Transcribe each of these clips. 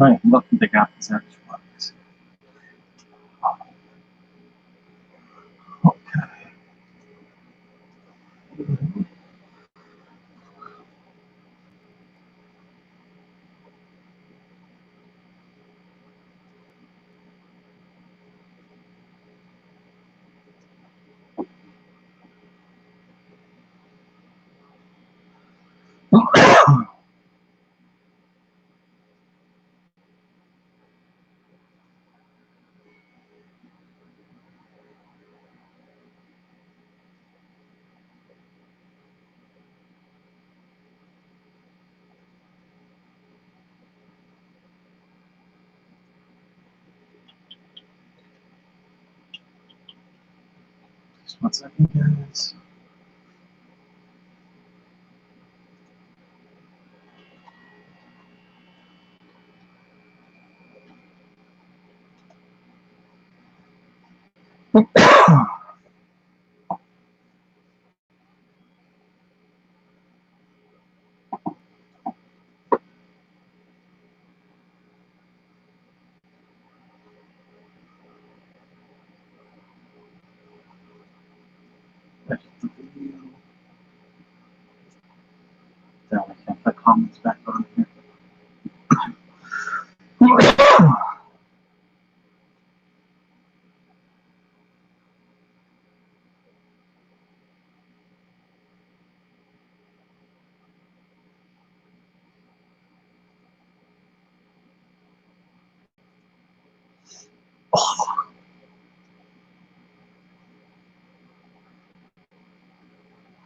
Right, welcome to Savage Aquatics. Okay. Just 1 second, guys. Now I can't put comments back on here.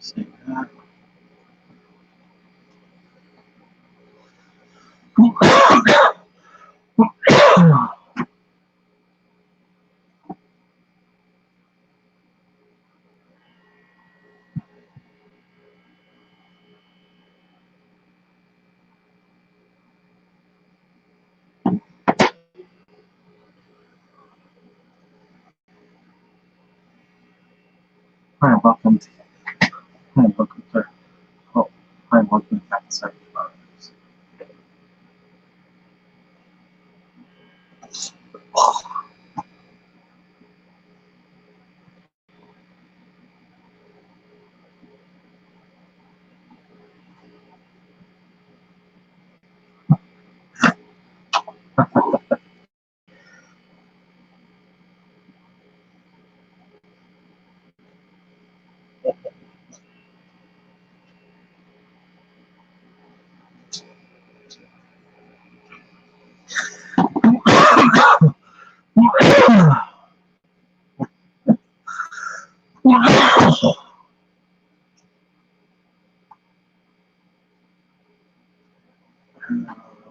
See that? Hi, welcome to welcome to Savage Aquatics.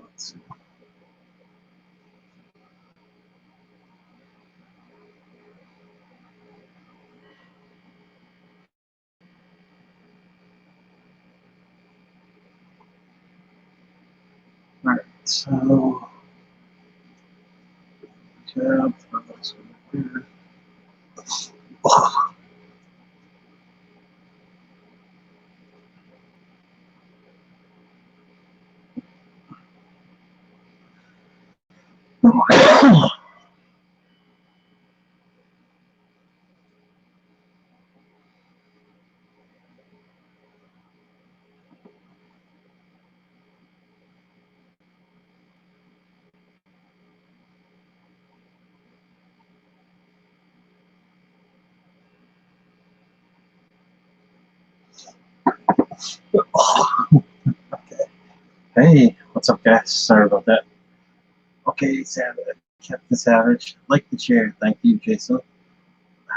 Let's see. Alright, so tab, throw this over here. Okay. Hey, what's up, guys? Sorry about that. Okay, Savage, Captain Savage, like the chair. Thank you, Jason.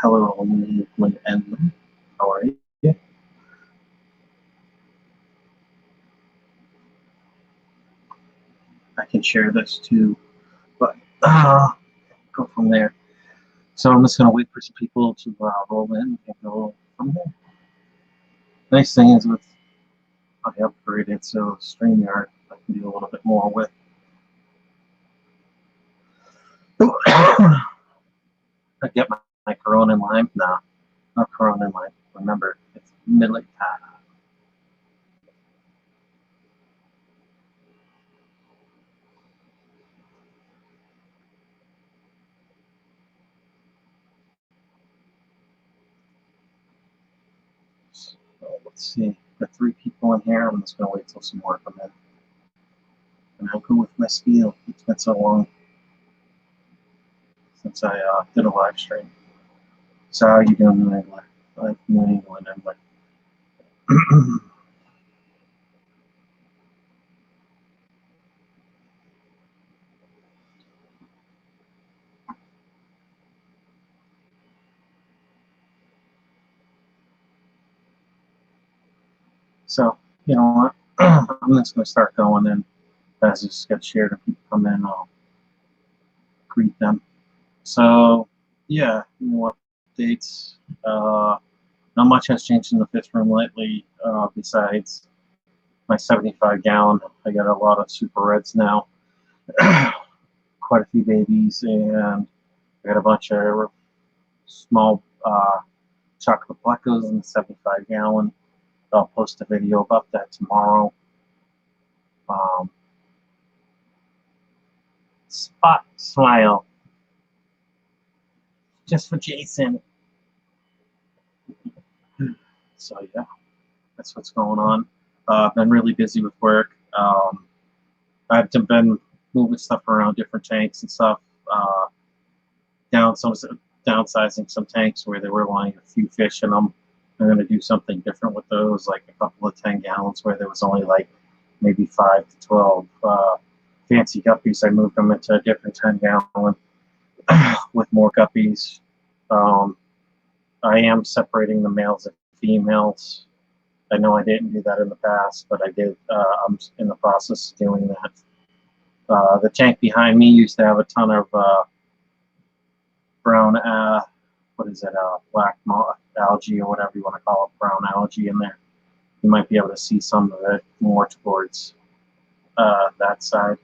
Hello, Lynn and how are you? I can share this too, but go from there. So I'm just gonna wait for some people to roll in and go from there. Nice thing is with I upgraded, so StreamYard I can do a little bit more with. I get my Corona and lime. Nah, not Corona and lime. Remember, it's Midlake Tide. Let's see, got 3 people in here. I'm just gonna wait till some more come in, and I'll go with my spiel. It's been so long since I did a live stream. So how you doing in England? Like New England, and like. So you know what? I'm just gonna start going, and as this gets shared and people come in, I'll greet them. So yeah, you know what? Updates. Not much has changed in the fish room lately, besides my 75-gallon. I got a lot of super reds now, quite a few babies, and I got a bunch of small chocolate plecos in the 75-gallon. I'll post a video about that tomorrow. Spot smile, just for Jason. So yeah, that's what's going on. I've been really busy with work. I've been moving stuff around, different tanks and stuff. Downsizing some tanks where there were only a few fish in them. I'm going to do something different with those, like a couple of 10 gallons where there was only like maybe 5 to 12 fancy guppies. I moved them into a different 10 gallon with more guppies. I am separating the males and females. I know I didn't do that in the past, but I did. I'm in the process of doing that. The tank behind me used to have a ton of brown, what is it, black algae or whatever you want to call it, brown algae in there. You might be able to see some of it more towards that side.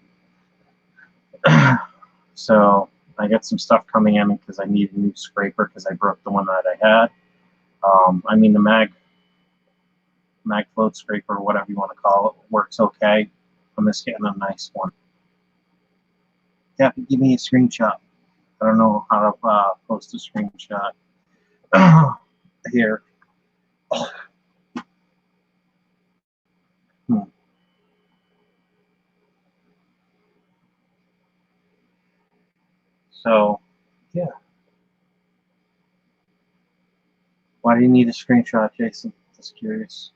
So I got some stuff coming in because I need a new scraper because I broke the one that I had. I mean the mag float scraper, whatever you want to call it, works okay. I'm just getting a nice one. Yeah, give me a screenshot. I don't know how to post a screenshot here. So, yeah. Why do you need a screenshot, Jason? Just curious.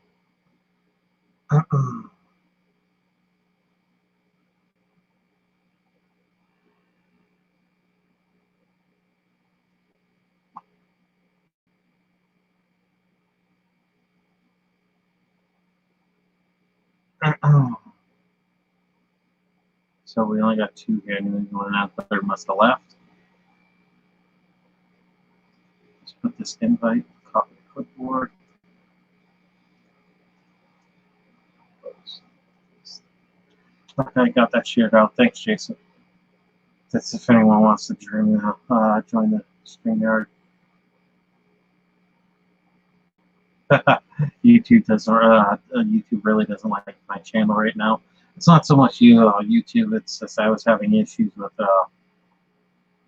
So we only got 2 here. New England and the third must have left. Let's put this invite, copy the clipboard. Okay, got that shared out. Thanks, Jason. That's if anyone wants to join the StreamYard. YouTube really doesn't like my channel right now. It's not so much YouTube. It's just I was having issues with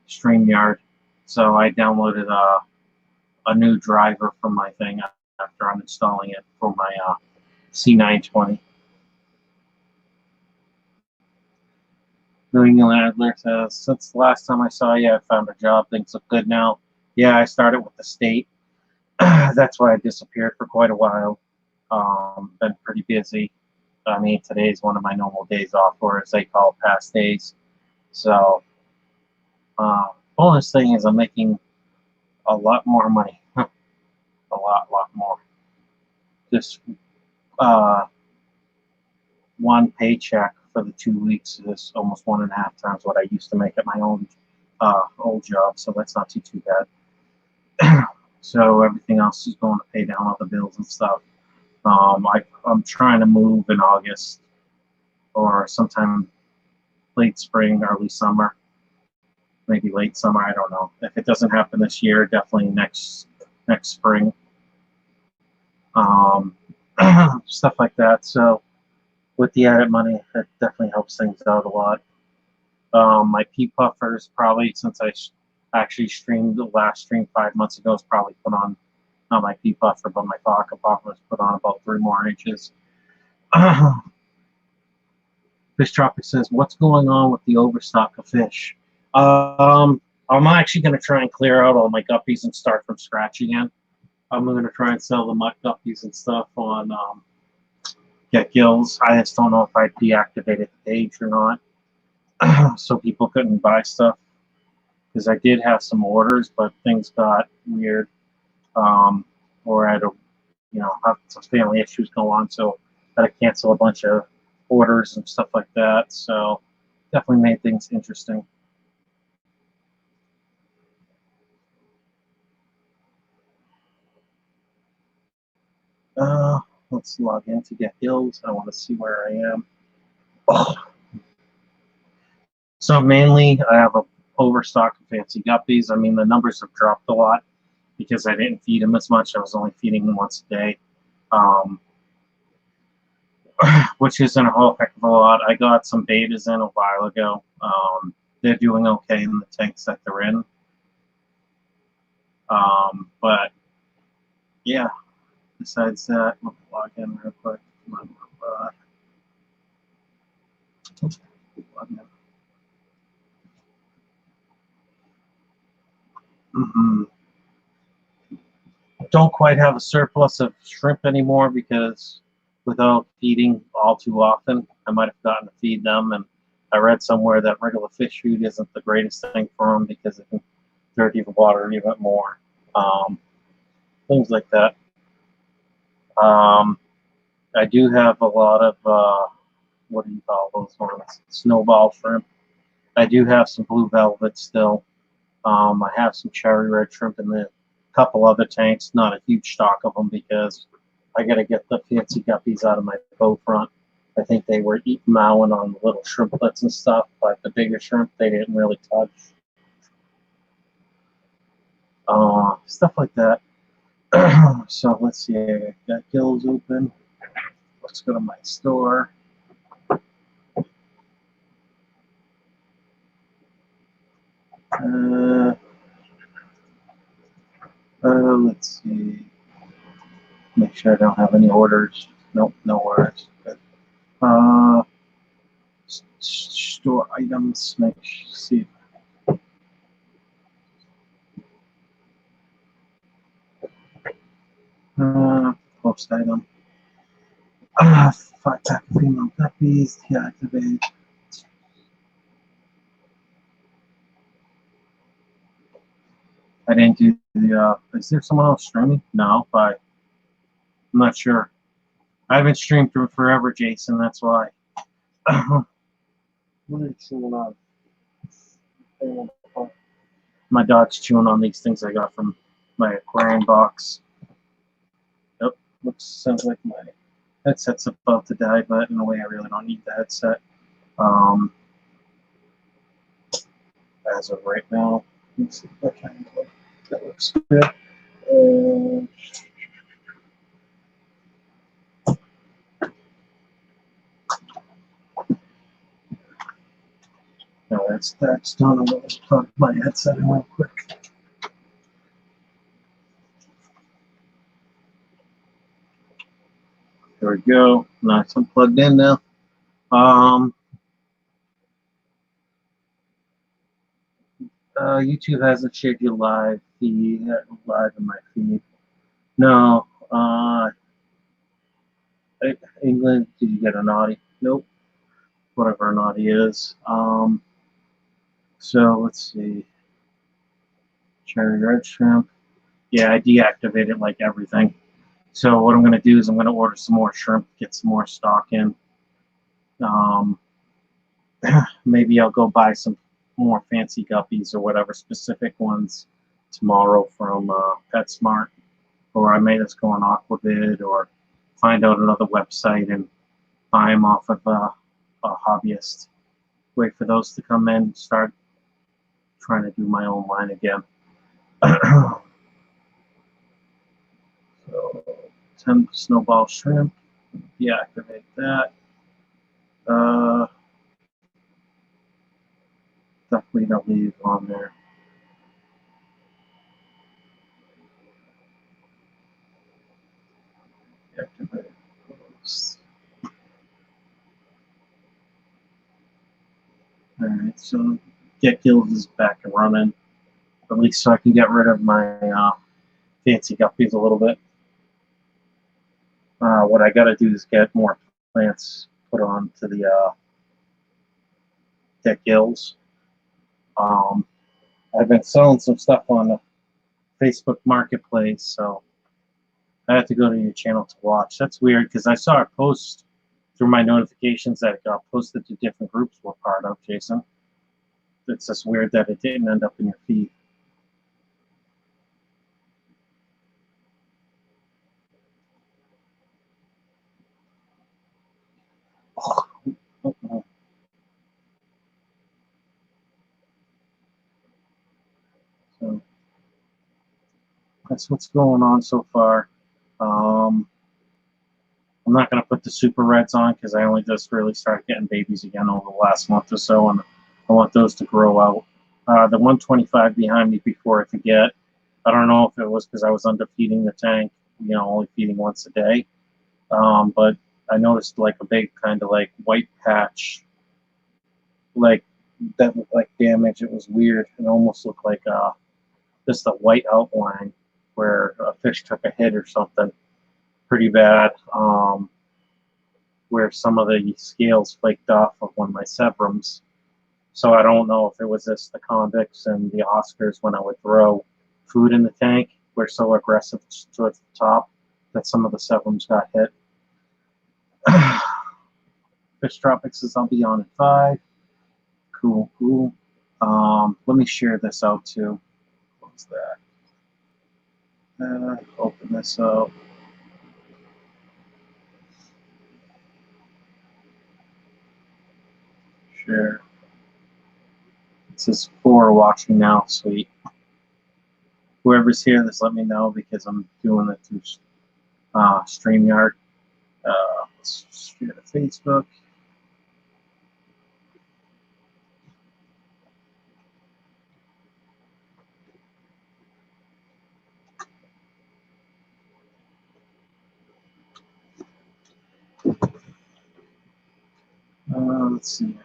StreamYard, so I downloaded a new driver from my thing after I'm installing it for my C920. New England Adler says, since the last time I saw you, I found a job. Things look good now. Yeah, I started with the state. That's why I disappeared for quite a while. Been pretty busy. I mean, today's one of my normal days off, or as they call it, past days. So, bonus thing is I'm making a lot more money. A lot more. Just one paycheck for the 2 weeks is almost 1.5 times what I used to make at my own old job. So that's not too bad. So everything else is going to pay down all the bills and stuff. I'm trying to move in August or sometime late spring, early summer, maybe late summer. I don't know. If it doesn't happen this year, definitely next spring. Stuff like that. So with the added money, it definitely helps things out a lot. My pea puffers, probably since I actually streamed the last stream 5 months ago, is probably put on not my pea buffer, but my pocket buffer was put on about 3 more inches. Fish Tropic says, what's going on with the overstock of fish? I'm actually going to try and clear out all my guppies and start from scratch again. I'm going to try and sell the muck guppies and stuff on Get Gills. I just don't know if I deactivated the page or not, so people couldn't buy stuff. Because I did have some orders, but things got weird, or I had to, have some family issues go on, so I had to cancel a bunch of orders and stuff like that. So definitely made things interesting. Let's log in to Get Gills. I want to see where I am. Oh. So mainly, I have a overstock of fancy guppies. I mean, the numbers have dropped a lot because I didn't feed them as much. I was only feeding them once a day, which isn't a whole heck of a lot. I got some betas in a while ago. They're doing okay in the tanks that they're in. But yeah, besides that, we'll log in real quick. Don't quite have a surplus of shrimp anymore because without feeding all too often, I might have forgotten to feed them. And I read somewhere that regular fish food isn't the greatest thing for them because it can dirty the water even more. Things like that. I do have a lot of, what do you call those ones? Snowball shrimp. I do have some blue velvet still. I have some cherry red shrimp in the couple other tanks. Not a huge stock of them because I got to get the fancy guppies out of my bow front. I think they were mowing on the little shrimplets and stuff, but the bigger shrimp they didn't really touch. Stuff like that. So let's see. I got gills open. Let's go to my store. Let's see. Make sure I don't have any orders. Nope, no orders. Good. Store items. See. Post item. 5-pack female guppies. Deactivate. I didn't do the. Is there someone else streaming? No, but I'm not sure. I haven't streamed for forever, Jason. That's why. What are you chewing on? My dog's chewing on these things I got from my aquarium box. Yep, sounds like my headset's about to die, but in a way I really don't need the headset. As of right now, let's see if I can. That looks good. No, that's done. I'm going to plug my headset in real quick. There we go. Nice and plugged in now. YouTube hasn't shared your live feed live in my feed. No. England, did you get a naughty? Nope. Whatever a naughty is. So let's see. Cherry red shrimp. Yeah, I deactivated like everything. So what I'm going to do is I'm going to order some more shrimp, get some more stock in. Maybe I'll go buy some more fancy guppies or whatever specific ones tomorrow from PetSmart, or I may just go on Aquavid or find out another website and buy them off of a hobbyist. Wait for those to come in, start trying to do my own line again. So 10 snowball shrimp, deactivate that. Definitely don't leave on there. So get gills is back and running, at least so I can get rid of my fancy guppies a little bit. What I got to do is get more plants put on to the get gills. I've been selling some stuff on the Facebook Marketplace, so I have to go to your channel to watch. That's weird because I saw a post through my notifications that it got posted to different groups we're part of, Jason. It's just weird that it didn't end up in your feed. So that's what's going on so far. I'm not going to put the super reds on because I only just really started getting babies again over the last month or so, and I want those to grow out. The 125 behind me, before I forget, I don't know if it was because I was underfeeding the tank, only feeding once a day, but I noticed like a big kind of like white patch, like that looked like damage. It was weird. It almost looked like just a white outline where a fish took a hit or something pretty bad, where some of the scales flaked off of one of my Severums. So I don't know if it was just the convicts and the Oscars when I would throw food in the tank were so aggressive towards the top that some of the Severums got hit. Fish Tropics is I'll be on in 5. Cool, cool. Let me share this out too. What's that? Open this up. Share. It says 4 watching now. Sweet. Whoever's here, just let me know because I'm doing it through StreamYard. Let's share to Facebook. Let's see.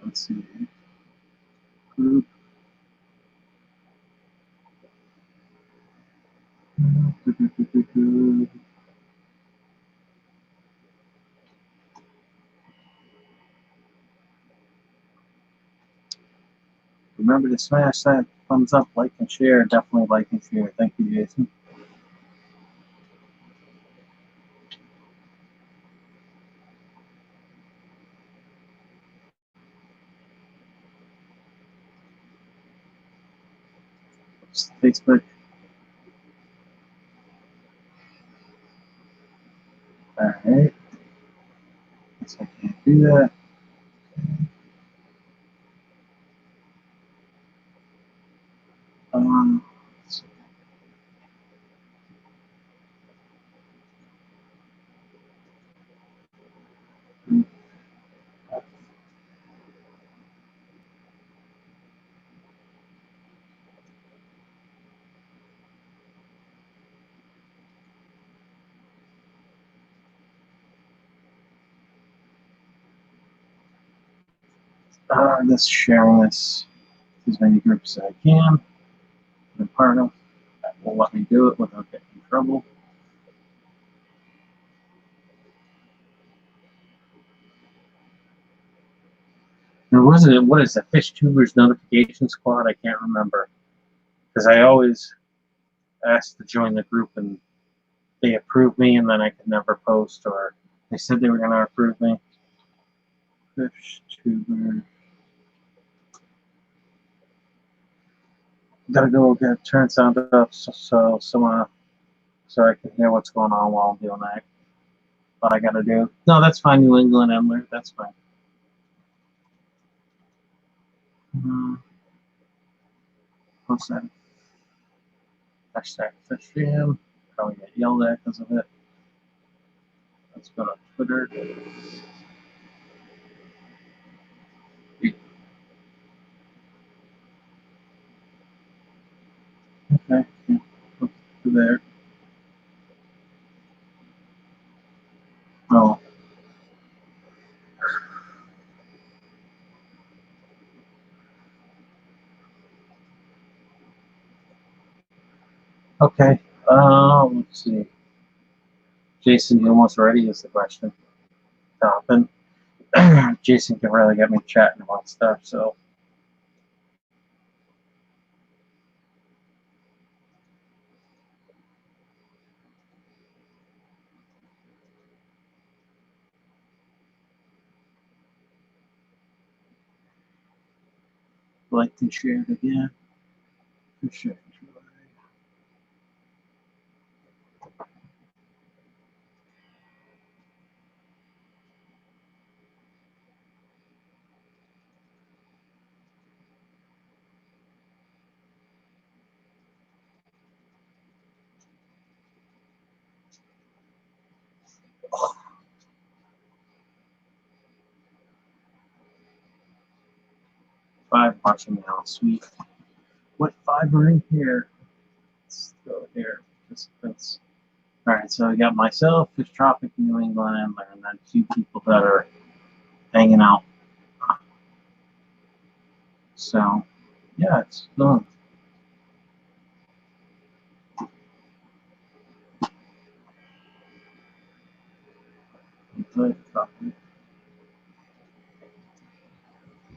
Let's see. Group. Remember to smash that thumbs up, like, and share. Definitely like and share. Thank you, Jason. Facebook. Alright. Guess I can't do that. Just sharing this to as many groups as I can. I'm part of. That will let me do it without getting in trouble. Or was it, what is the Fish Tubers Notification Squad? I can't remember. Because I always asked to join the group and they approved me and then I could never post, or they said they were going to approve me. Fish Tuber. Gotta go get turn sound up so I can hear what's going on while I'm doing that. What I gotta do. No, that's fine, New England Emler. That's fine. What's that? Hashtag fishfam. Probably get yelled at because of it. Let's go to Twitter. there. Oh. Okay. Let's see. Jason, you almost ready is the question. Topping. Jason can really get me chatting about stuff, so. Like to share it again. Share it. 5 watching now. Sweet. What 5 are in here? Let's go here. Participants. Alright, so I got myself, Fish Tropic New England, and then 2 people that are hanging out. So, yeah, it's fun.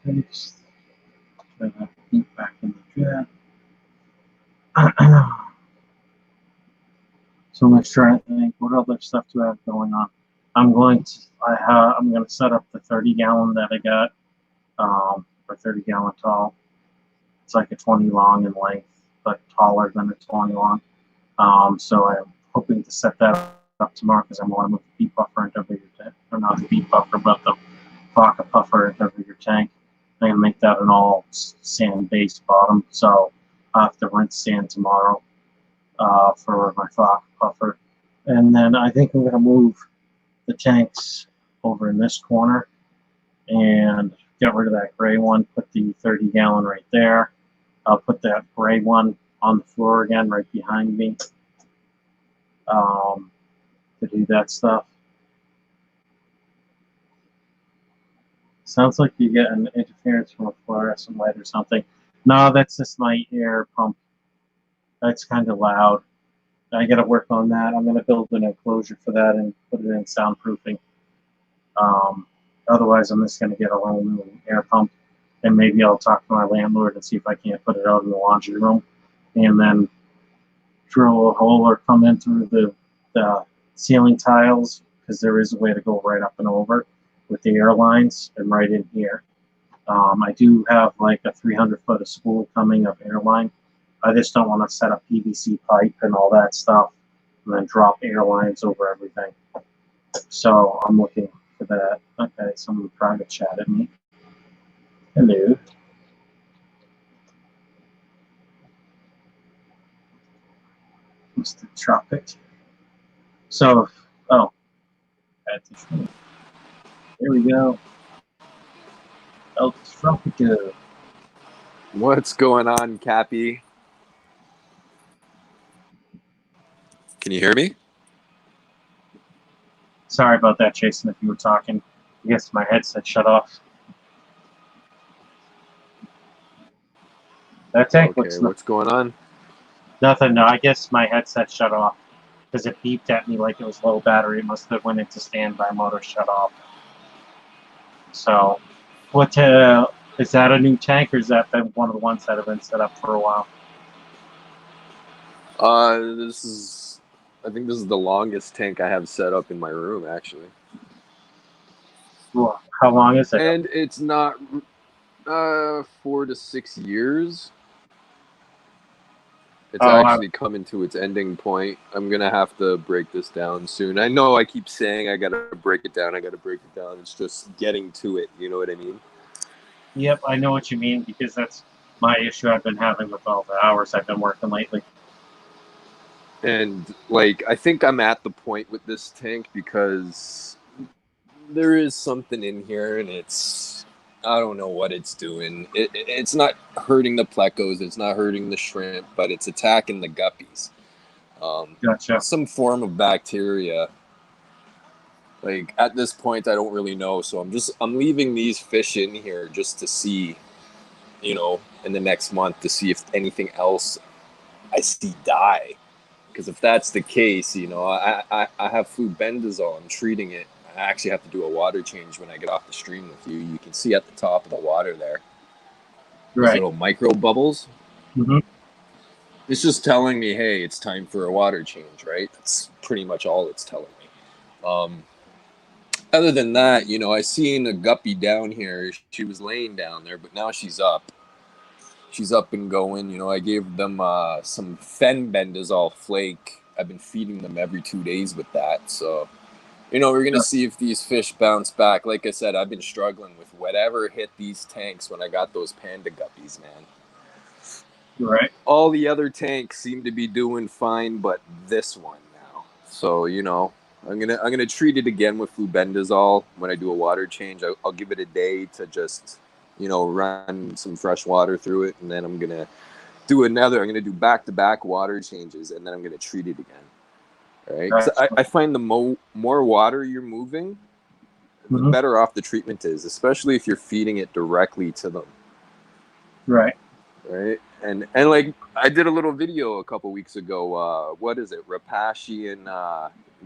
Thanks. Try to keep back in the chat. So let's try to think. What other stuff do I have going on? I'm going to set up the 30-gallon that I got, or 30-gallon tall. It's like a 20 long in length, but taller than a 20 long. So I'm hoping to set that up tomorrow because I'm going to move the beef buffer into a bigger tank, or not the beef buffer, but the vodka puffer into a bigger tank. I'm going to make that an all sand-based bottom, so I'll have to rinse sand tomorrow for my vodka puffer. And then I think I'm going to move the tanks over in this corner and get rid of that gray one, put the 30-gallon right there. I'll put that gray one on the floor again right behind me to do that stuff. Sounds like you get an interference from a fluorescent light or something. No, that's just my air pump. That's kind of loud. I got to work on that. I'm going to build an enclosure for that and put it in soundproofing. Otherwise, I'm just going to get a whole new air pump, and maybe I'll talk to my landlord and see if I can't put it out in the laundry room, and then drill a hole or come in through the ceiling tiles, because there is a way to go right up and over with the air lines and right in here. I do have like a 300-foot of spool coming of airline. I just don't want to set up PVC pipe and all that stuff and then drop air lines over everything. So I'm looking for that. Okay, someone private chat at me. Hello. Mr. Tropic. So, oh, here we go. El Tropico. What's going on, Cappy? Can you hear me? Sorry about that, Jason, if you were talking. I guess my headset shut off. That tank Okay, what's going on? Nothing, no, I guess my headset shut off because it beeped at me like it was low battery. It must have went into standby mode or shut off. So, what is that a new tank, or is that been one of the ones that have been set up for a while? I think this is the longest tank I have set up in my room, actually. Well, how long is it? And it's not 4 to 6 years. It's actually coming to its ending point. I'm going to have to break this down soon. I know I keep saying I got to break it down. It's just getting to it. You know what I mean? Yep, I know what you mean, because that's my issue I've been having with all the hours I've been working lately. And, like, I think I'm at the point with this tank because there is something in here, and I don't know what it's doing. It's not hurting the plecos, it's not hurting the shrimp, but it's attacking the guppies. Gotcha. Some form of bacteria. Like at this point, I don't really know. So I'm leaving these fish in here just to see, you know, in the next month to see if anything else I see die. Because if that's the case, you know, I have flubendazole. I'm treating it. I actually have to do a water change when I get off the stream with you. You can see at the top of the water there, those little micro bubbles. Mm-hmm. It's just telling me, hey, it's time for a water change, right? That's pretty much all it's telling me. Other than that, you know, I seen a guppy down here. She was laying down there, but now she's up. She's up and going. You know, I gave them some fenbendazole flake. I've been feeding them every 2 days with that. So, you know, we're going to see if these fish bounce back. Like I said, I've been struggling with whatever hit these tanks when I got those panda guppies, man. Right. All the other tanks seem to be doing fine, but this one now. So, you know, I'm gonna treat it again with flubendazole when I do a water change. I'll give it a day to just, you know, run some fresh water through it, and then I'm gonna do another. I'm gonna do back-to-back water changes, and then I'm gonna treat it again. All right? 'Cause I find the more water you're moving, the better off the treatment is, especially if you're feeding it directly to them. Right. Right. And like I did a little video a couple weeks ago. What is it? Rapashi and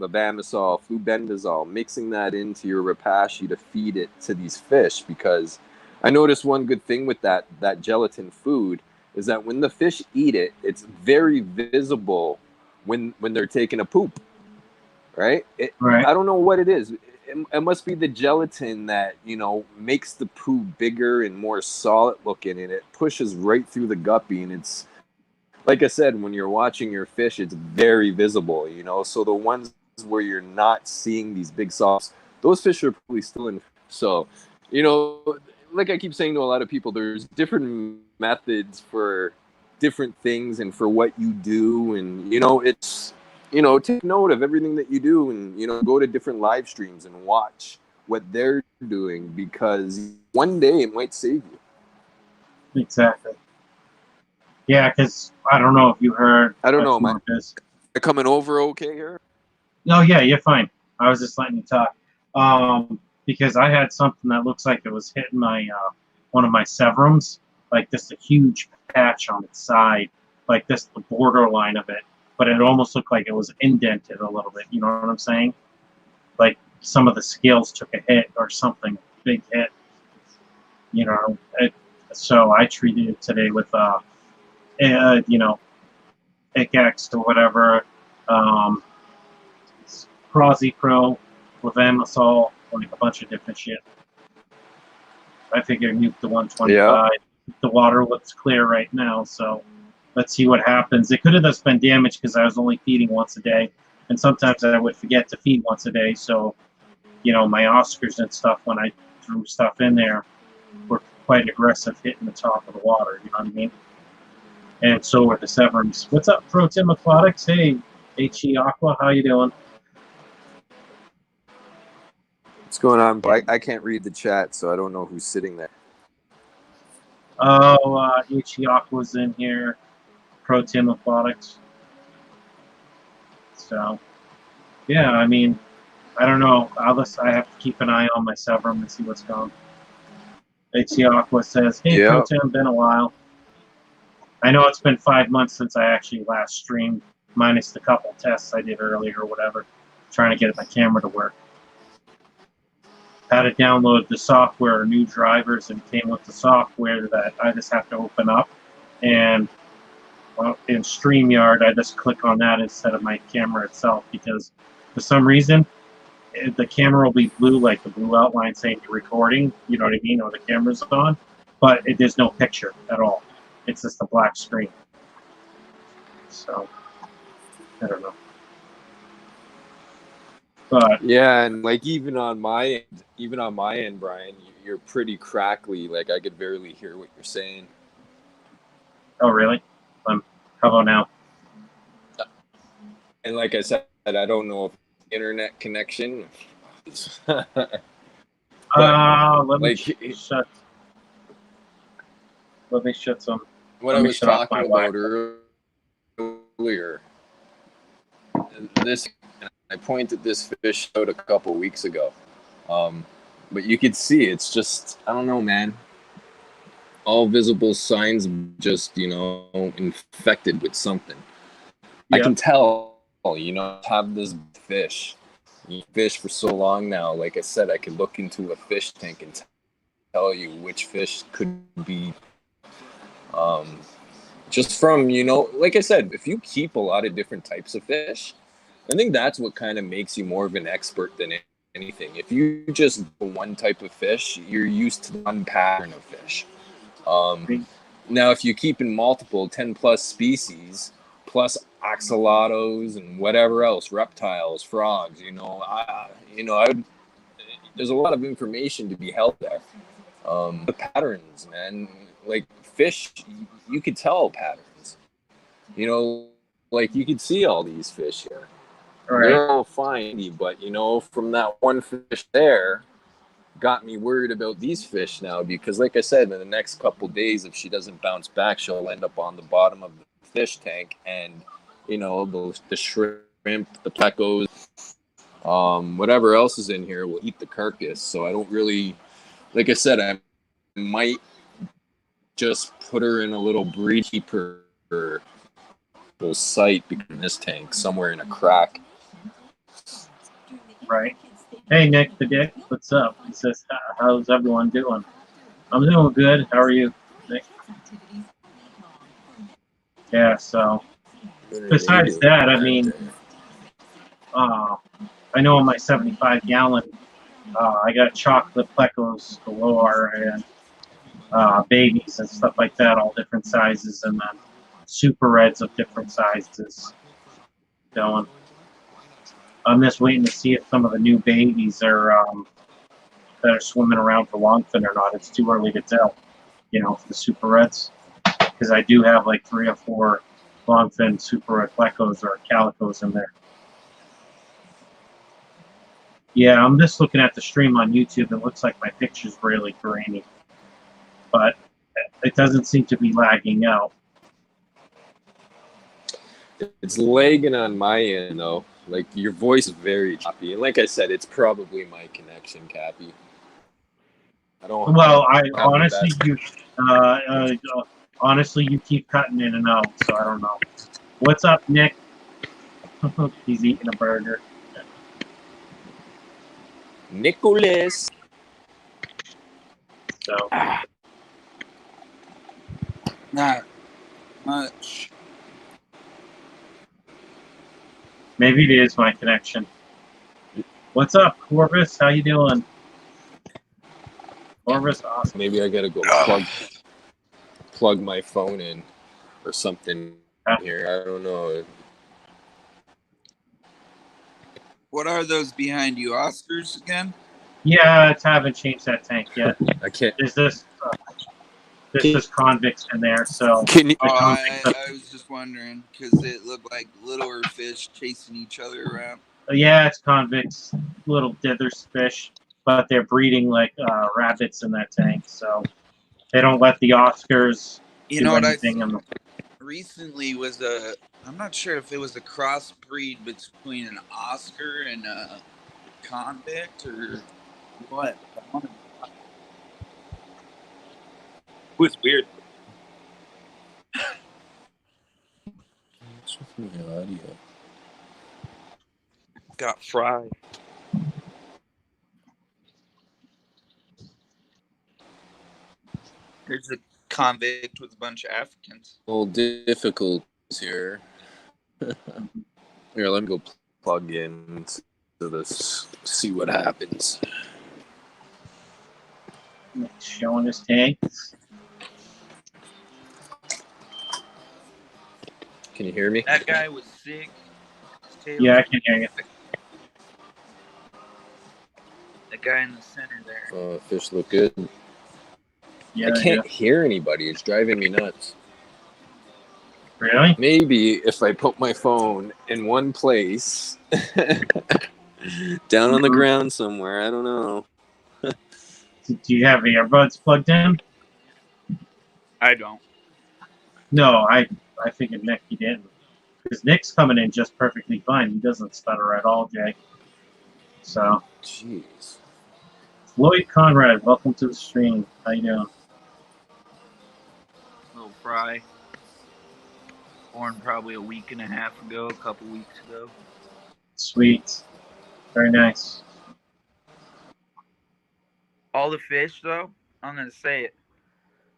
labamisol, flubendazole, mixing that into your Rapashi to feed it to these fish, because I noticed one good thing with that gelatin food is that when the fish eat it, it's very visible when they're taking a poop. Right? Right. I don't know what it is. It must be the gelatin that, you know, makes the poo bigger and more solid looking, and it pushes right through the guppy. And it's, like I said, when you're watching your fish, it's very visible, you know. So the ones where you're not seeing these big softs, those fish are probably still in. So, you know, like I keep saying to a lot of people, there's different methods for different things and for what you do. And, you know, it's, you know, take note of everything that you do, and, you know, go to different live streams and watch what they're doing, because one day it might save you. Exactly. Yeah, because I don't know if you heard. I don't know. Am I coming over okay here? No, yeah, you're fine. I was just letting you talk. Because I had something that looks like it was hitting my one of my severums, like just a huge patch on its side, like this the borderline of it. But it almost looked like it was indented a little bit. You know what I'm saying? Like some of the scales took a hit or something, big hit. You know, so I treated it today with you know, pickaxe or whatever, Pro, Levamisol, like a bunch of different shit. I figured nuke the 125. Yeah. The water looks clear right now, so let's see what happens. It could have just been damaged because I was only feeding once a day, and sometimes I would forget to feed once a day. So, you know, my Oscars and stuff, when I threw stuff in there, were quite aggressive hitting the top of the water. You know what I mean? And so were the Severums. What's up, Seachem Aquatics? Hey, HE Aqua, how you doing? What's going on? I can't read the chat, so I don't know who's sitting there. Oh, HE Aqua's in here. Seachem Aquatics. So, yeah, I mean, I don't know. I have to keep an eye on my Severum and see what's going. HE Aqua says, hey, Seachem, been a while. I know it's been 5 months since I actually last streamed, minus the couple tests I did earlier or whatever, trying to get my camera to work. Had to download the software, new drivers, and came with the software that I just have to open up. And well, in StreamYard, I just click on that instead of my camera itself, because for some reason, the camera will be blue, like the blue outline saying you're recording, you know what I mean, or the camera's on, but there's no picture at all. It's just a black screen. So, I don't know. But yeah, and like even on my end, Brian, you're pretty crackly. Like I could barely hear what you're saying. Oh, really? How about now? And like I said, I don't know if internet connection. Let me shut some. What I was talking about earlier. this, I pointed this fish out a couple weeks ago. But you could see it's just, I don't know, man. All visible signs of just, infected with something. Yeah. I can tell, have this fish. You fish for so long now. Like I said, I could look into a fish tank and tell you which fish could be just from, like I said, if you keep a lot of different types of fish, I think that's what kind of makes you more of an expert than anything. If you just do one type of fish, you're used to one pattern of fish. Now, if you keep in multiple 10 plus species, plus axolotls and whatever else, reptiles, frogs, there's a lot of information to be held there. The patterns, man, like fish, you could tell patterns. Like you could see all these fish here. Right. They're all fine, but from that one fish there, got me worried about these fish now, because like I said, in the next couple days, if she doesn't bounce back, she'll end up on the bottom of the fish tank, and the shrimp, the plecos, whatever else is in here will eat the carcass. So I don't really, like I said, I might just put her in a little breed keeper site in this tank somewhere in a crack. Right. Hey, Nick the Dick, what's up? He says, how's everyone doing? I'm doing good. How are you, Nick? Yeah, so besides that, I mean, I know in my 75-gallon, I got chocolate plecos galore and babies and stuff like that, all different sizes, and then super reds of different sizes going. I'm just waiting to see if some of the new babies are that are swimming around for longfin or not. It's too early to tell, for the super reds, because I do have like 3 or 4 longfin super red plecos or calicos in there. Yeah, I'm just looking at the stream on YouTube. It looks like my picture's really grainy, but it doesn't seem to be lagging out. It's lagging on my end, though. Like, your voice is very choppy. And like I said, it's probably my connection, Cappy. Well, honestly, you keep cutting in and out, so I don't know. What's up, Nick? He's eating a burger. Nicholas. So. Not much. Maybe it is my connection. What's up, Corvus? How you doing? Corvus, awesome. Maybe I gotta go plug my phone in or something here. I don't know. What are those behind you, Oscars again? Yeah, I haven't changed that tank yet. I can't. There's this convicts in there, so. I was just wondering, because it looked like littler fish chasing each other around. Yeah, it's convicts, little dithers fish, but they're breeding like rabbits in that tank, so they don't let the Oscars do anything. What I recently was I'm not sure if it was a crossbreed between an Oscar and a convict or what. It was weird. What's with my audio? Got fried. There's a convict with a bunch of Africans. Well, difficulties here. Here, let me go plug in to this, see what happens. Showing his tanks. Can you hear me? That guy was sick. Yeah, I can hear you. The guy in the center there. Fish look good. Yeah, I can't hear anybody. It's driving me nuts. Really? Maybe if I put my phone in one place, down on the ground somewhere. I don't know. Do you have earbuds plugged in? I don't. No, I figured Nick, you didn't. Because Nick's coming in just perfectly fine. He doesn't stutter at all, Jay. So, Jeez. Lloyd Conrad, welcome to the stream. How you doing? Little fry. Born probably a week and a half ago, a couple weeks ago. Sweet. Very nice. All the fish, though, I'm going to say it,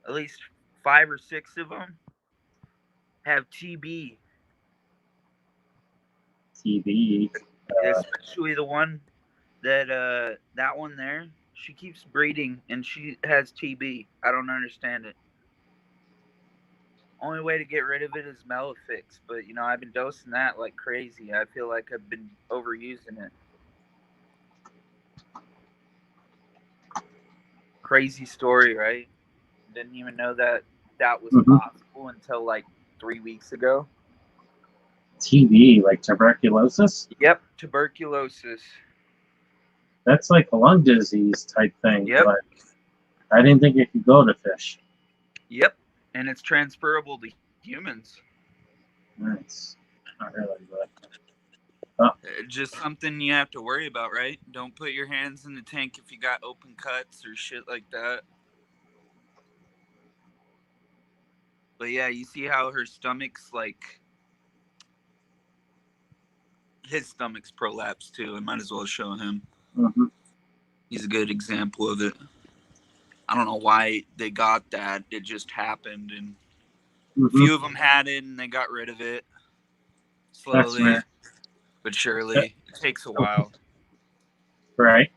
at least 5 or 6 of them have TB. TV. Especially the one that one there, she keeps breeding and she has TB. I don't understand it. Only way to get rid of it is Melafix, but I've been dosing that like crazy. I feel like I've been overusing it. Crazy story, right? Didn't even know that was possible until like 3 weeks ago. TB, like tuberculosis? Yep, tuberculosis. That's like a lung disease type thing. Yep. But I didn't think it could go to fish. Yep, and it's transferable to humans. Nice. Not really, but... Just something you have to worry about, right? Don't put your hands in the tank if you got open cuts or shit like that. But yeah, you see how her stomach's like... His stomach's prolapsed too. I might as well show him. Mm-hmm. He's a good example of it. I don't know why they got that. It just happened, and a few of them had it, and they got rid of it slowly, but surely. It takes a while. Right.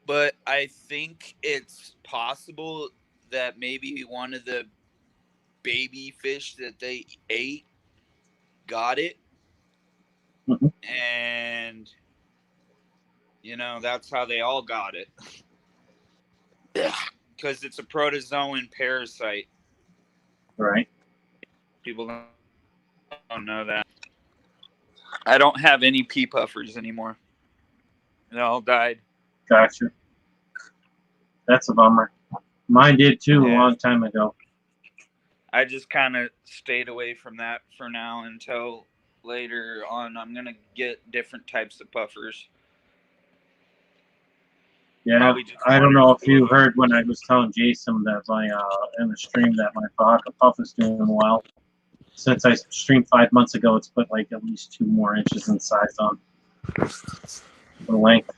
But I think it's possible that maybe one of the baby fish that they ate got it, and that's how they all got it. Because it's a protozoan parasite. Right. People don't know that. I don't have any pea puffers anymore. They all died. Gotcha. That's a bummer. Mine did too, a long time ago. I just kind of stayed away from that for now until later on. I'm going to get different types of puffers. Yeah, I don't know if you heard when I was telling Jason that in the stream that my Bahaka Puff is doing well. Since I streamed 5 months ago, it's put like at least 2 more inches in size on the length.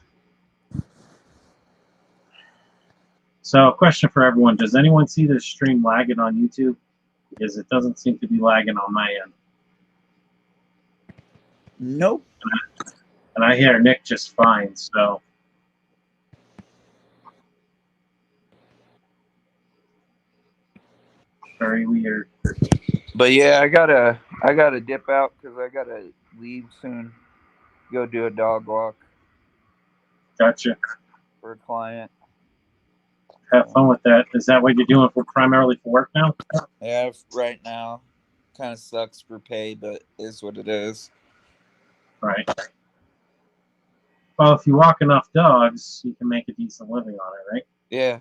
So, question for everyone: does anyone see this stream lagging on YouTube? Because it doesn't seem to be lagging on my end. Nope. And I hear Nick just fine. So. Very weird. But yeah, I gotta dip out because I gotta leave soon. Go do a dog walk. Gotcha. For a client. Have fun with that. Is that what you're doing primarily for work now? Yeah, right now. Kind of sucks for pay, but is what it is. Right. Well, if you walk enough dogs, you can make a decent living on it, right? Yeah.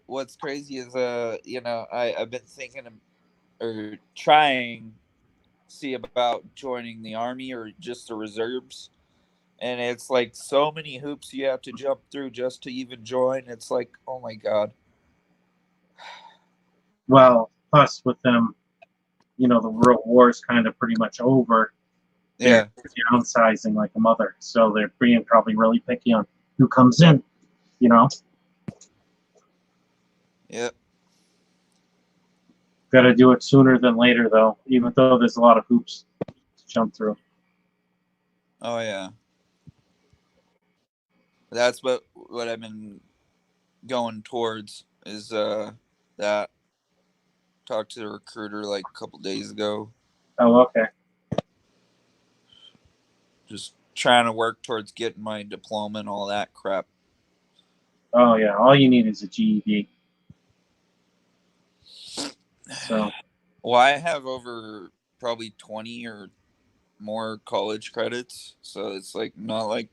What's crazy is I've been thinking or trying to see about joining the army or just the reserves, and it's like so many hoops you have to jump through just to even join. It's like, oh my god. Well, plus with them, the World War is kind of pretty much over. Yeah. They're downsizing like a mother, so they're being probably really picky on who comes in. Yep. Got to do it sooner than later, though, even though there's a lot of hoops to jump through. Oh, yeah. That's what I've been going towards is that. Talked to the recruiter like a couple days ago. Oh, okay. Just trying to work towards getting my diploma and all that crap. Oh, yeah. All you need is a GED. So. Well, I have over probably 20 or more college credits, so it's like not like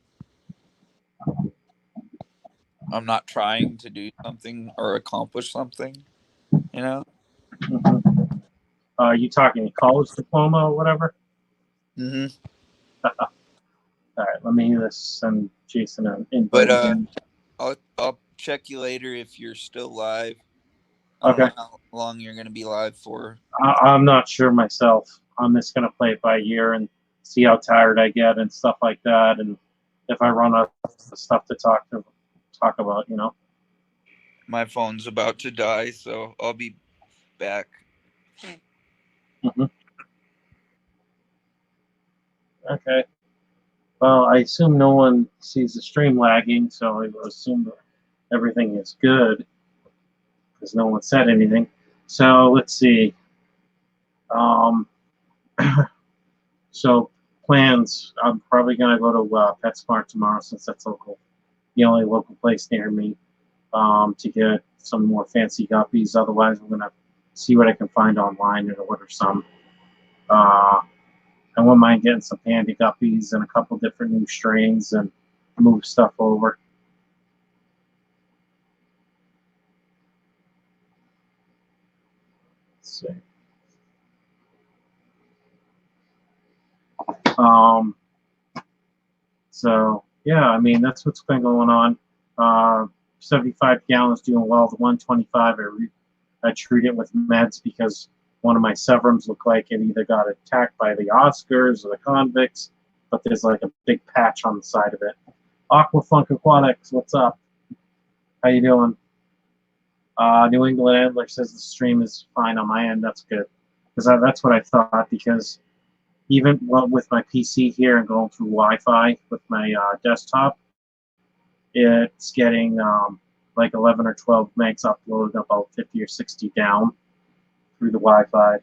I'm not trying to do something or accomplish something. You know. Mhm. Are you talking college diploma or whatever? Mm-hmm. All right, let me just send Jason an invite But again. I'll check you later if you're still live. I don't Okay. know how long you're gonna be live for. I'm not sure myself. I'm just gonna play it by ear and see how tired I get and stuff like that, and if I run out of stuff to talk about, you know. My phone's about to die, so I'll be back. Hmm. Okay. Well, I assume no one sees the stream lagging, so I will assume that everything is good because no one said anything. So let's see. Um, so plans. I'm probably gonna go to PetSmart tomorrow since that's the only local place near me. To get some more fancy guppies. Otherwise, I'm gonna see what I can find online and order some. I wouldn't mind getting some panda guppies and a couple different new strains and move stuff over. Let's see. So yeah, I mean that's what's been going on. 75 gallons doing well. The 125 I treat it with meds because one of my severums looked like it either got attacked by the Oscars or the convicts, but there's like a big patch on the side of it. Aqueon Aquatics, what's up? How you doing? New England Antler says the stream is fine on my end. That's good, because that's what I thought. Because even with my PC here and going through Wi-Fi with my desktop, it's getting like 11 or 12 megs uploaded, about 50 or 60 down through the Wi-Fi.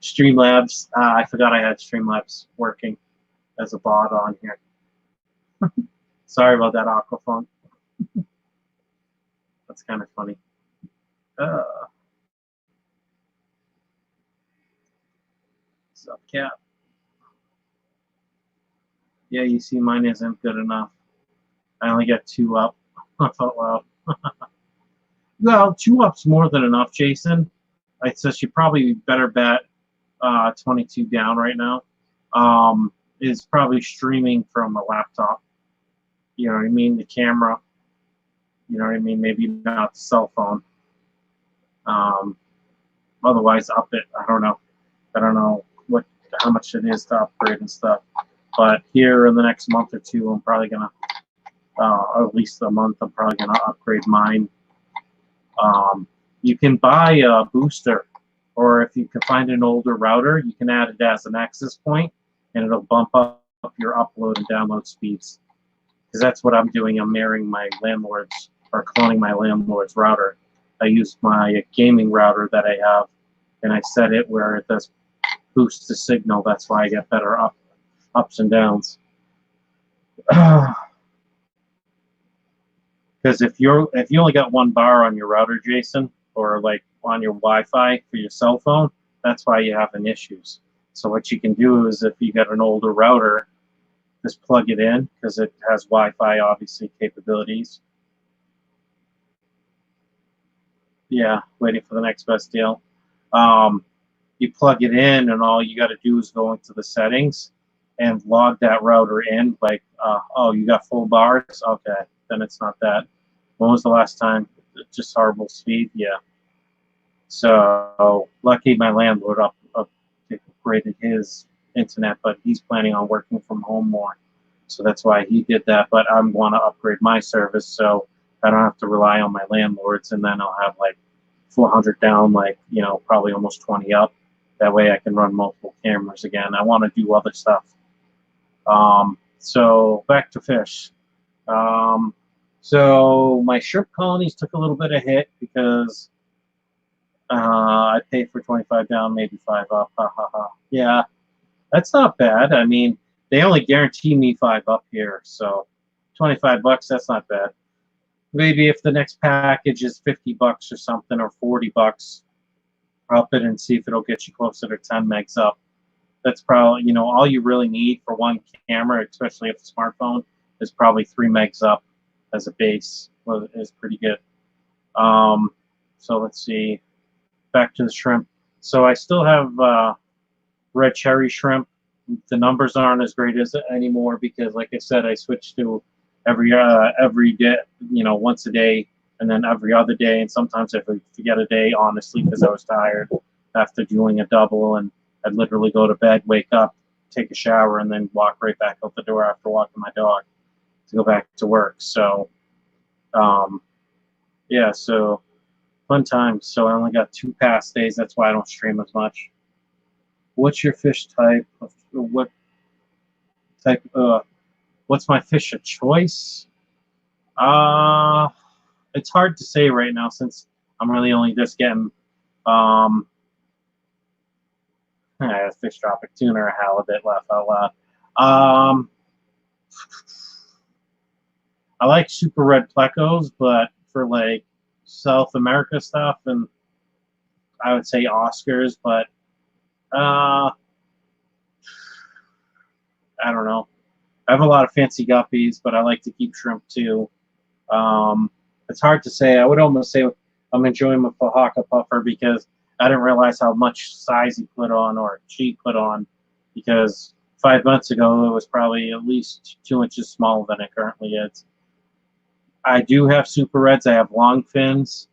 Streamlabs. I forgot I had Streamlabs working as a bot on here. Sorry about that, Aquaphone. That's kind of funny. What's up, Cat? Yeah, you see mine isn't good enough. I only got 2 up. I thought, well, well, 2 up's more than enough, Jason. I said you probably better bet 22 down right now. Is probably streaming from a laptop. You know what I mean? The camera. You know what I mean? Maybe not the cell phone. Otherwise, up it. I don't know. I don't know how much it is to upgrade and stuff. But here in the next month or two, I'm probably gonna, or at least a month, I'm probably gonna upgrade mine. You can buy a booster, or if you can find an older router, you can add it as an access point, and it'll bump up your upload and download speeds. Because that's what I'm doing. I'm marrying my landlord's, or cloning my landlord's router. I use my gaming router that I have, and I set it where it does boost the signal. That's why I get better ups and downs. Because if you only got 1 bar on your router, Jason, or like on your Wi-Fi for your cell phone, that's why you're having issues. So what you can do is if you got an older router, just plug it in because it has Wi-Fi obviously capabilities. Yeah, waiting for the next best deal. You plug it in, and all you got to do is go into the settings and log that router in. Like, oh, you got full bars? Okay, then it's not that. When was the last time? Just horrible speed? Yeah. So, lucky my landlord upgraded his internet, but he's planning on working from home more. So that's why he did that. But I want to upgrade my service so I don't have to rely on my landlords, and then I'll have like 400 down, like, you know, probably almost 20 up. That way I can run multiple cameras again. I want to do other stuff. So back to fish. So my shrimp colonies took a little bit of hit because I paid for 25 down, maybe 5 up. Ha ha ha. Yeah, that's not bad. I mean, they only guarantee me 5 up here, so 25 bucks, that's not bad. Maybe if the next package is 50 bucks or something, or 40 bucks, up it and see if it'll get you closer to 10 megs up. That's probably, you know, all you really need for one camera, especially if it's a smartphone, is probably 3 megs up. as a base is pretty good. So let's see. Back to the shrimp. So I still have red cherry shrimp. The numbers aren't as great as anymore because, like I said, I switched to every day, once a day, and then every other day, and sometimes if I forget a day, honestly, because I was tired after doing a double, and I'd literally go to bed, wake up, take a shower, and then walk right back out the door after walking my dog to go back to work. So, yeah, so fun times. So I only got 2 past days. That's why I don't stream as much. What's your fish type? What type? What's my fish of choice? It's hard to say right now since I'm really only just getting fish tropic tuna or halibut laugh out loud. I like super red plecos, but for like South America stuff, and I would say Oscars, but I don't know. I have a lot of fancy guppies, but I like to keep shrimp too. It's hard to say. I would almost say I'm enjoying my Oaxaca puffer because I didn't realize how much size he put on or she put on, because 5 months ago it was probably at least 2 inches smaller than it currently is. I do have super reds. I have long fins.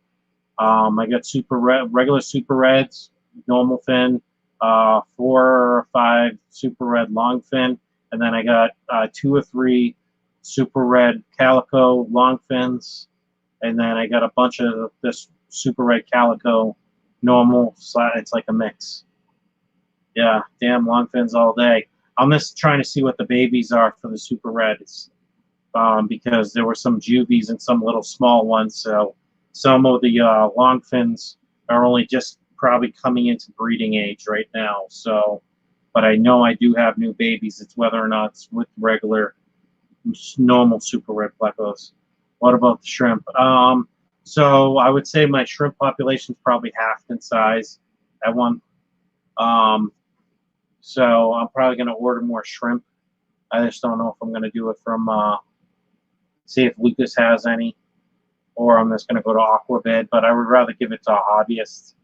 I got super red, regular super reds, normal fin, 4 or 5 super red long fin, and then I got 2 or 3 super red calico long fins, and then I got a bunch of this super red calico normal. It's like a mix. Yeah, damn long fins all day. I'm just trying to see what the babies are for the super reds, because there were some juvies and some little small ones. So some of the long fins are only just probably coming into breeding age right now. So, but I know I do have new babies. It's whether or not it's with regular, normal super red plecos. What about the shrimp? So I would say my shrimp population is probably halved in size at one. So I'm probably going to order more shrimp. I just don't know if I'm going to do it from, see if Lucas has any, or I'm just going to go to Aquabid, but I would rather give it to a hobbyist,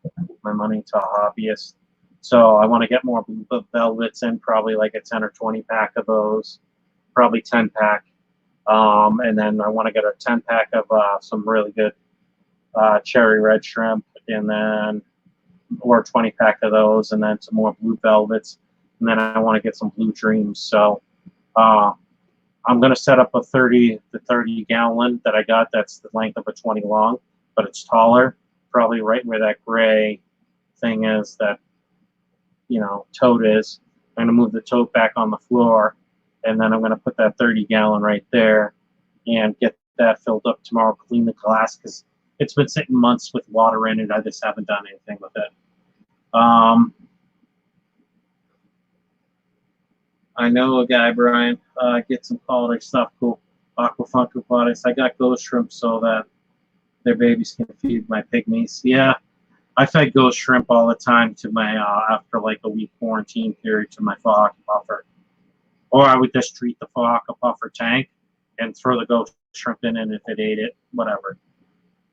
my money to a hobbyist. So I want to get more blue velvets in, probably like a 10 or 20 pack of those, probably 10 pack. And then I want to get a 10 pack of some really good cherry red shrimp, and then, or a 20 pack of those, and then some more blue velvets. And then I want to get some blue dreams. So I'm going to set up a 30 gallon that I got. That's the length of a 20 long, but it's taller, probably right where that gray thing is that, tote is. I'm going to move the tote back on the floor, and then I'm going to put that 30 gallon right there and get that filled up tomorrow, clean the glass, because it's been sitting months with water in it. I just haven't done anything with it. I know a guy, Brian, get some quality stuff, cool. Aqueon Products. I got ghost shrimp so that their babies can feed my pygmies. Yeah, I fed ghost shrimp all the time to my, after like a week quarantine period, to my Oaxaca puffer. Or I would just treat the Oaxaca puffer tank and throw the ghost shrimp in, and if it ate it, whatever.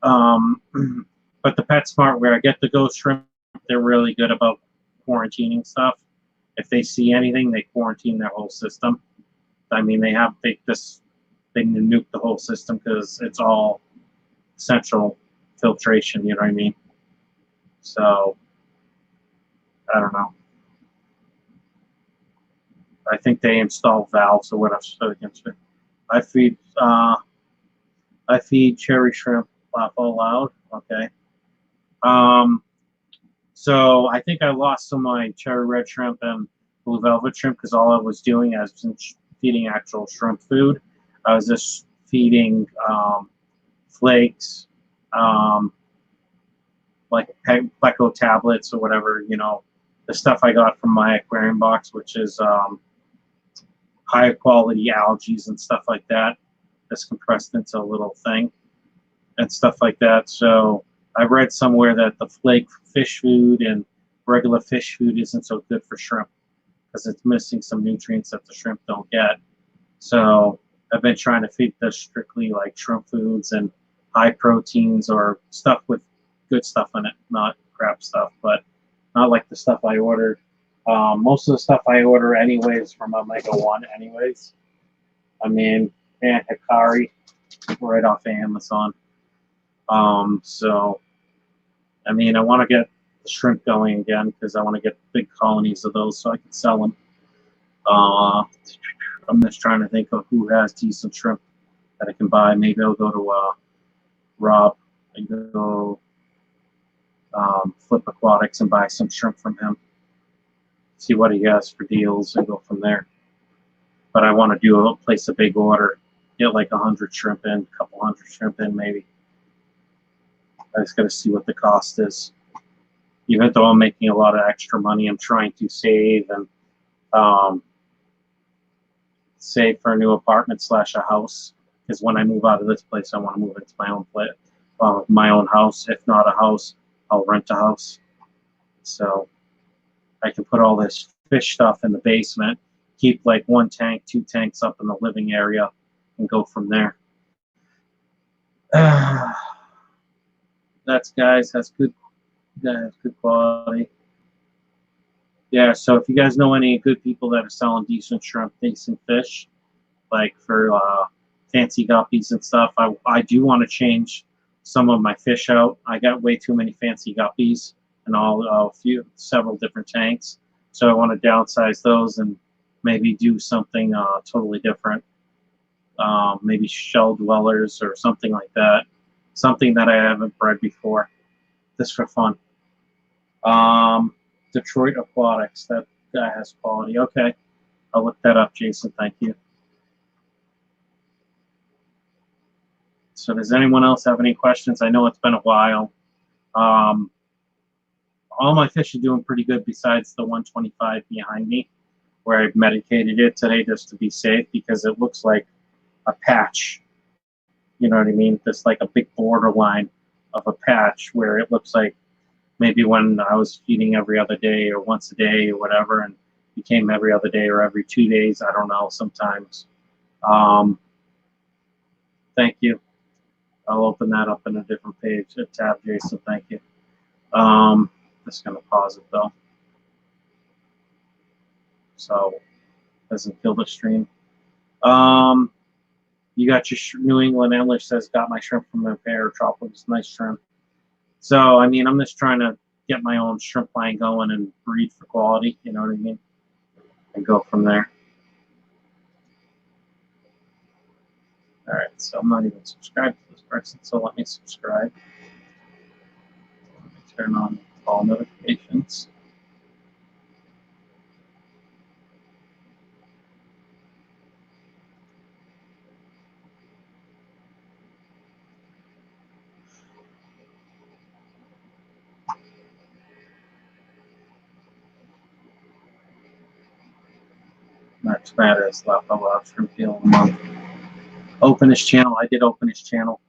But the PetSmart, where I get the ghost shrimp, they're really good about quarantining stuff. If they see anything, they quarantine their whole system. I mean, they nuke the whole system because it's all central filtration. You know what I mean? So I don't know. I think they install valves or whatever. So I feed cherry shrimp, laugh out loud. Okay. So I think I lost some of my cherry red shrimp and blue velvet shrimp because all I was doing, I wasn't feeding actual shrimp food. I was just feeding flakes, like pleco tablets or whatever, the stuff I got from my aquarium box, which is high quality algae and stuff like that, that's compressed into a little thing and stuff like that. So I read somewhere that the flake fish food and regular fish food isn't so good for shrimp because it's missing some nutrients that the shrimp don't get. So I've been trying to feed this strictly like shrimp foods and high proteins or stuff with good stuff in it, not crap stuff, but not like the stuff I ordered. Most of the stuff I order anyways from Omega 1 anyways. I mean, and Hikari right off of Amazon. So, I mean, I want to get the shrimp going again because I want to get big colonies of those so I can sell them. I'm just trying to think of who has decent shrimp that I can buy. Maybe I'll go to Rob and go Flip Aquatics and buy some shrimp from him. See what he has for deals and go from there. But I want to place a big order, get like 100 shrimp in, a couple hundred shrimp in maybe. I just got to see what the cost is. Even though I'm making a lot of extra money, I'm trying to save and save for a new apartment / a house. Because when I move out of this place, I want to move into my own place, my own house. If not a house, I'll rent a house. So I can put all this fish stuff in the basement, keep like 1 tank, 2 tanks up in the living area, and go from there. That's good quality. Yeah, so if you guys know any good people that are selling decent shrimp, decent fish, like for fancy guppies and stuff, I do want to change some of my fish out. I got way too many fancy guppies and several different tanks. So I want to downsize those and maybe do something totally different. Maybe shell dwellers or something like that. Something that I haven't bred before, just for fun. Detroit Aquatics, that guy has quality. Okay, I'll look that up, Jason. Thank you. So does anyone else have any questions? I know it's been a while. All my fish are doing pretty good besides the 125 behind me, where I've medicated it today just to be safe because it looks like a patch. You know what I mean? Just like a big borderline of a patch where it looks like maybe when I was feeding every other day or once a day or whatever, and became every other day or every 2 days. I don't know, sometimes. Thank you. I'll open that up in a different page, a tab, Jason. Thank you. Just going to pause it, though. So it doesn't kill the stream. You got your New England English says, got my shrimp from the fair. Tropics, nice shrimp. So, I mean, I'm just trying to get my own shrimp line going and breed for quality, you know what I mean? And go from there. All right, so I'm not even subscribed to this person, so let me subscribe. Let me turn on all notifications. Max Matters, Lapa Shrimp Deal of the Month. Open his channel. I did open his channel.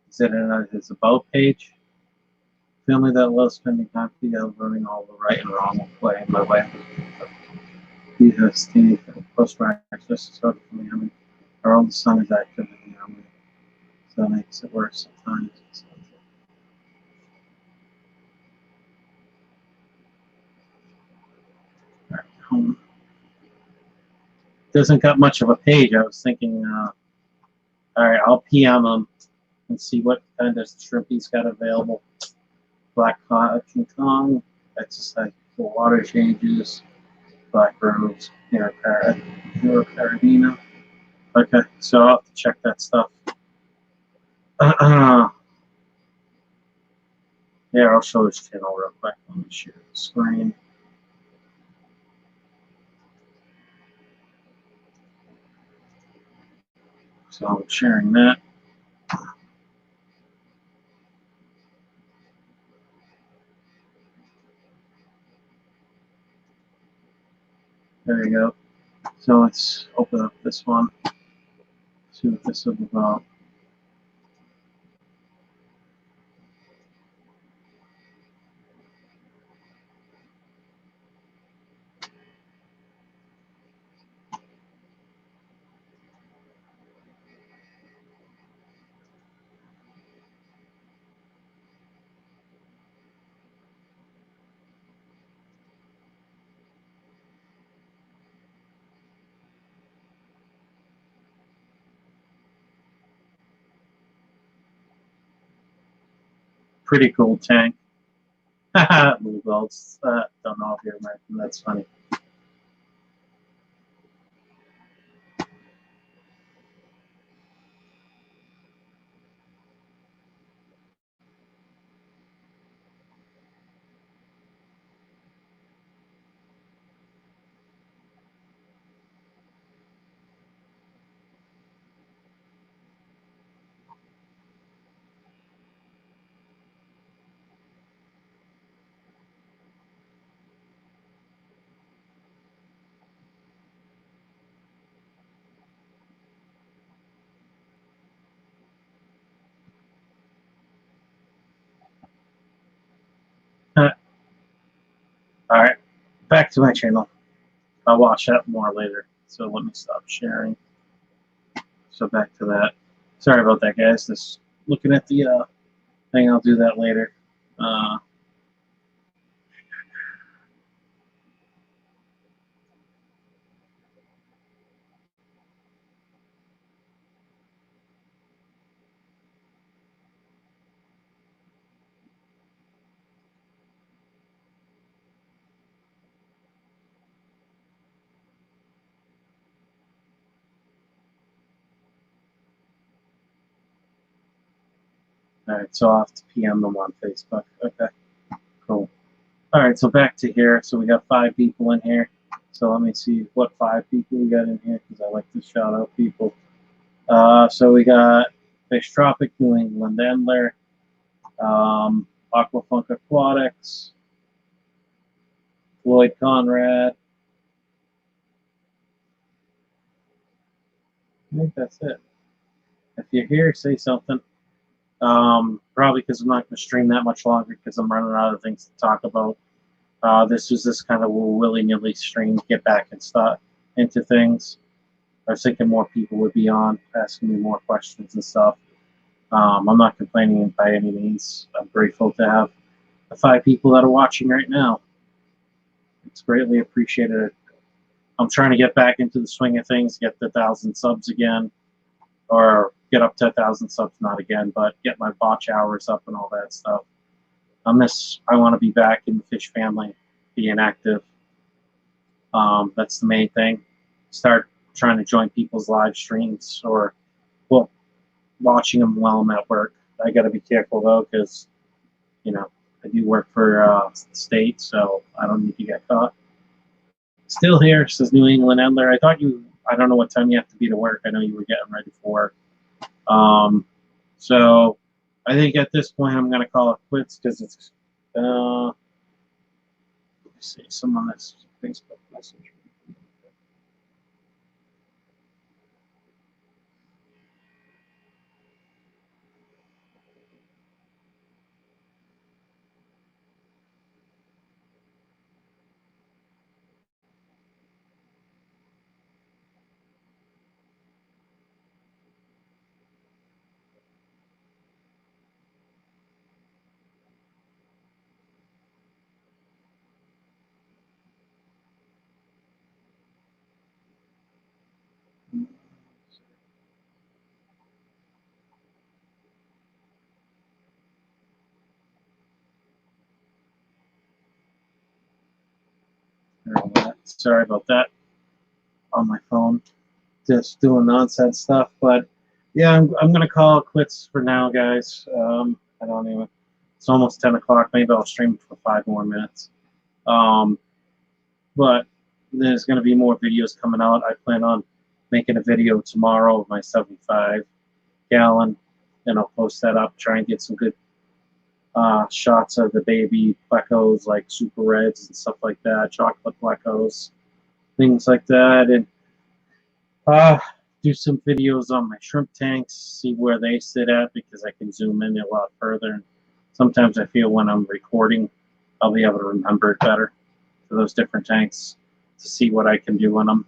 Is it in his About page? Family that loves spending time together, learning all the right and wrong will play in my way. He has Steve, post access started from the army. Our oldest son is active in the army, so that makes it worse sometimes. All right, home. Doesn't got much of a page. I was thinking, all right, I'll PM him and see what kind of shrimp he's got available. Black King Kong, exercise for water changes, black rose, Carabina. Okay, so I'll have to check that stuff. Yeah, I'll show this channel real quick. Let me share the screen. So I'm sharing that. There you go. So let's open up this one. See what this is about. Pretty cool tank. Haha, blue belts. Don't know if you're American. That's funny. All right, back to my channel. I'll watch that more later. So let me stop sharing. So back to that. Sorry about that, guys. Just looking at the thing. I'll do that later. All right, so I'll have to PM them on Facebook. Okay, cool. All right, so back to here. So we got 5 people in here. So let me see what 5 people we got in here because I like to shout out people. So we got Fish Tropic, New England Endler, Aqueon Aquatics, Floyd Conrad. I think that's it. If you're here, say something. Probably because I'm not going to stream that much longer because I'm running out of things to talk about. This was just kind of a willy-nilly stream, get back and start into things. I was thinking more people would be on, asking me more questions and stuff. I'm not complaining by any means. I'm grateful to have the 5 people that are watching right now. It's greatly appreciated. I'm trying to get back into the swing of things, get the 1,000 subs again, or get up to 1,000 subs, not again, but get my botch hours up and all that stuff. I want to be back in the fish family, being active. That's the main thing. Start trying to join people's live streams or, well, watching them while I'm at work. I got to be careful though, because, you know, I do work for the state, so I don't need to get caught. Still here, says New England Endler. I don't know what time you have to be to work. I know you were getting ready for work. So I think at this point I'm going to call it quits because it's, let me see, someone that's Facebook message. Sorry about that on my phone. Just doing nonsense stuff. But yeah, I'm going to call it quits for now, guys. I don't even, it's almost 10 o'clock. Maybe I'll stream for 5 more minutes. But there's going to be more videos coming out. I plan on making a video tomorrow of my 75 gallon, and I'll post that up, try and get some good shots of the baby plecos, like super reds and stuff like that, chocolate plecos, things like that, and do some videos on my shrimp tanks, see where they sit at, because I can zoom in a lot further. And sometimes I feel when I'm recording, I'll be able to remember it better for those different tanks to see what I can do in them.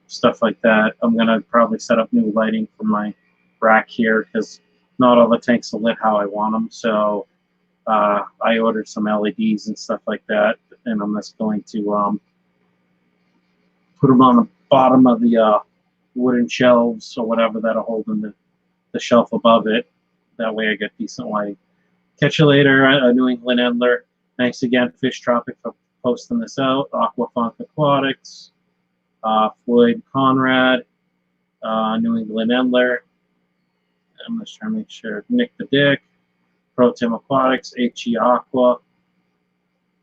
Stuff like that. I'm going to probably set up new lighting for my rack here because not all the tanks are lit how I want them. So I ordered some LEDs and stuff like that, and I'm just going to put them on the bottom of the wooden shelves or whatever that'll hold in the shelf above it. That way I get decent light. Catch you later, New England Endler. Thanks again, Fish Tropic, for posting this out. Aqueon Aquatics, Floyd Conrad, New England Endler. I'm just trying to make sure. Nick the Dick, Pro Tim Aquatics, HE Aqua,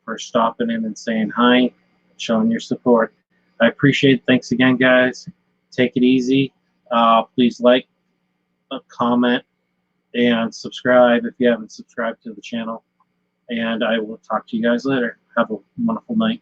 for stopping in and saying hi, showing your support. I appreciate it. Thanks again, guys. Take it easy. Please like, comment, and subscribe if you haven't subscribed to the channel. And I will talk to you guys later. Have a wonderful night.